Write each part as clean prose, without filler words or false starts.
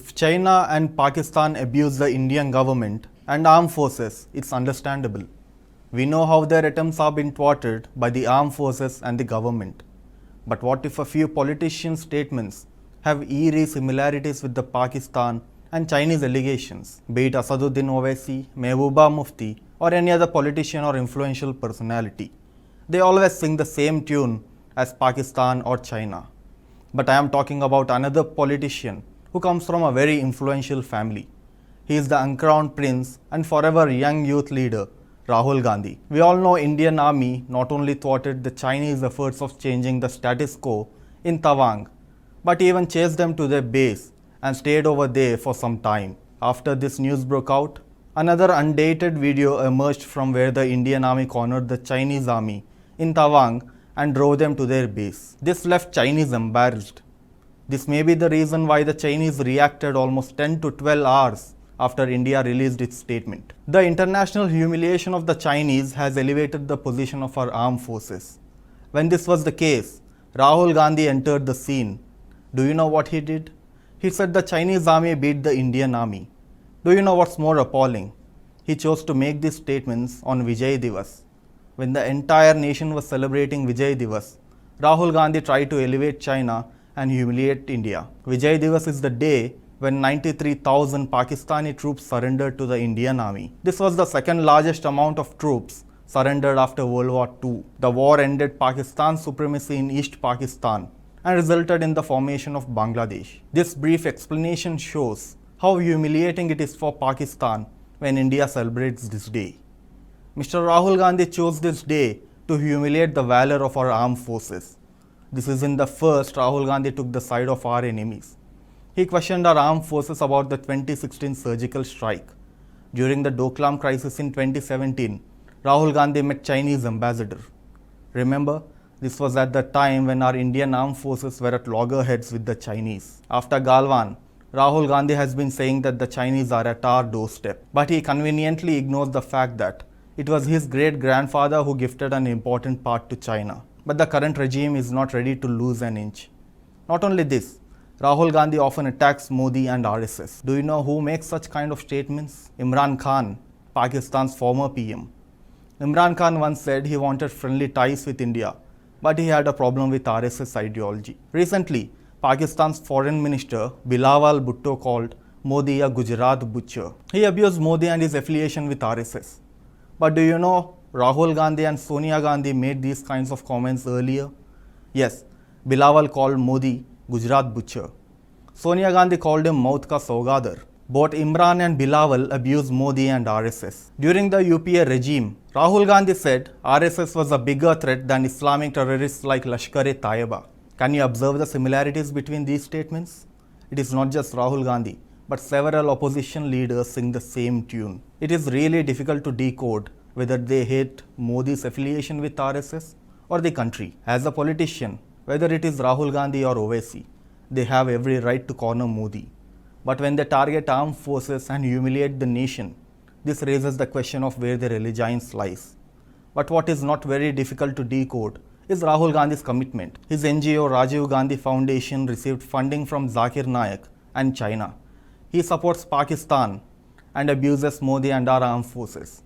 If China and Pakistan abuse the Indian government and armed forces, it's understandable. We know how their attempts have been thwarted by the armed forces and the government. But what if a few politicians' statements have eerie similarities with the Pakistan and Chinese allegations, be it Asaduddin Owaisi, Mehbooba Mufti, or any other politician or influential personality? They always sing the same tune as Pakistan or China. But I am talking about another politician who comes from a very influential family. He is the uncrowned prince and forever young youth leader, Rahul Gandhi. We all know Indian army not only thwarted the Chinese efforts of changing the status quo in Tawang, but even chased them to their base and stayed over there for some time. After this news broke out, another undated video emerged from where the Indian army cornered the Chinese army in Tawang and drove them to their base. This left Chinese embarrassed. This may be the reason why the Chinese reacted almost 10 to 12 hours after India released its statement. The international humiliation of the Chinese has elevated the position of our armed forces. When this was the case, Rahul Gandhi entered the scene. Do you know what he did? He said the Chinese army beat the Indian army. Do you know what's more appalling? He chose to make these statements on Vijay Divas. When the entire nation was celebrating Vijay Divas, Rahul Gandhi tried to elevate China and humiliate India. Vijay Divas is the day when 93,000 Pakistani troops surrendered to the Indian army. This was the second largest amount of troops surrendered after World War II. The war ended Pakistan's supremacy in East Pakistan and resulted in the formation of Bangladesh. This brief explanation shows how humiliating it is for Pakistan when India celebrates this day. Mr. Rahul Gandhi chose this day to humiliate the valor of our armed forces. This isn't the first Rahul Gandhi took the side of our enemies. He questioned our armed forces about the 2016 surgical strike. During the Doklam crisis in 2017, Rahul Gandhi met Chinese ambassador. Remember, this was at the time when our Indian armed forces were at loggerheads with the Chinese. After Galwan, Rahul Gandhi has been saying that the Chinese are at our doorstep. But he conveniently ignores the fact that it was his great-grandfather who gifted an important part to China. But the current regime is not ready to lose an inch. Not only this, Rahul Gandhi often attacks Modi and RSS. Do you know who makes such kind of statements? Imran Khan, Pakistan's former PM. Imran Khan once said he wanted friendly ties with India, but he had a problem with RSS ideology. Recently, Pakistan's foreign minister Bilawal Bhutto called Modi a Gujarat butcher. He abused Modi and his affiliation with RSS. But do you know Rahul Gandhi and Sonia Gandhi made these kinds of comments earlier? Yes, Bilawal called Modi Gujarat butcher. Sonia Gandhi called him Maut ka Saugadar. Both Imran and Bilawal abused Modi and RSS. During the UPA regime, Rahul Gandhi said RSS was a bigger threat than Islamic terrorists like Lashkar-e-Taiba. Can you observe the similarities between these statements? It is not just Rahul Gandhi, but several opposition leaders sing the same tune. It is really difficult to decode whether they hate Modi's affiliation with RSS or the country. As a politician, whether it is Rahul Gandhi or Owaisi, they have every right to corner Modi. But when they target armed forces and humiliate the nation, this raises the question of where their allegiance lies. But what is not very difficult to decode is Rahul Gandhi's commitment. His NGO Rajiv Gandhi Foundation received funding from Zakir Naik and China. He supports Pakistan and abuses Modi and our armed forces.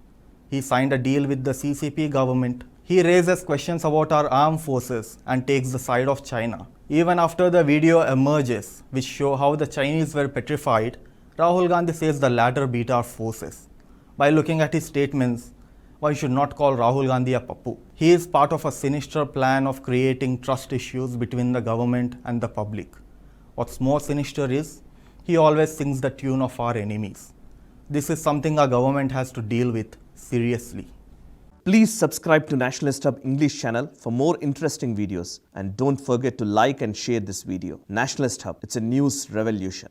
He signed a deal with the CCP government. He raises questions about our armed forces and takes the side of China. Even after the video emerges, which show how the Chinese were petrified, Rahul Gandhi says the latter beat our forces. By looking at his statements, one should not call Rahul Gandhi a pappu. He is part of a sinister plan of creating trust issues between the government and the public. What's more sinister is, he always sings the tune of our enemies. This is something our government has to deal with seriously. Please subscribe to Nationalist Hub English channel for more interesting videos, and don't forget to like and share this video. Nationalist Hub, it's a news revolution.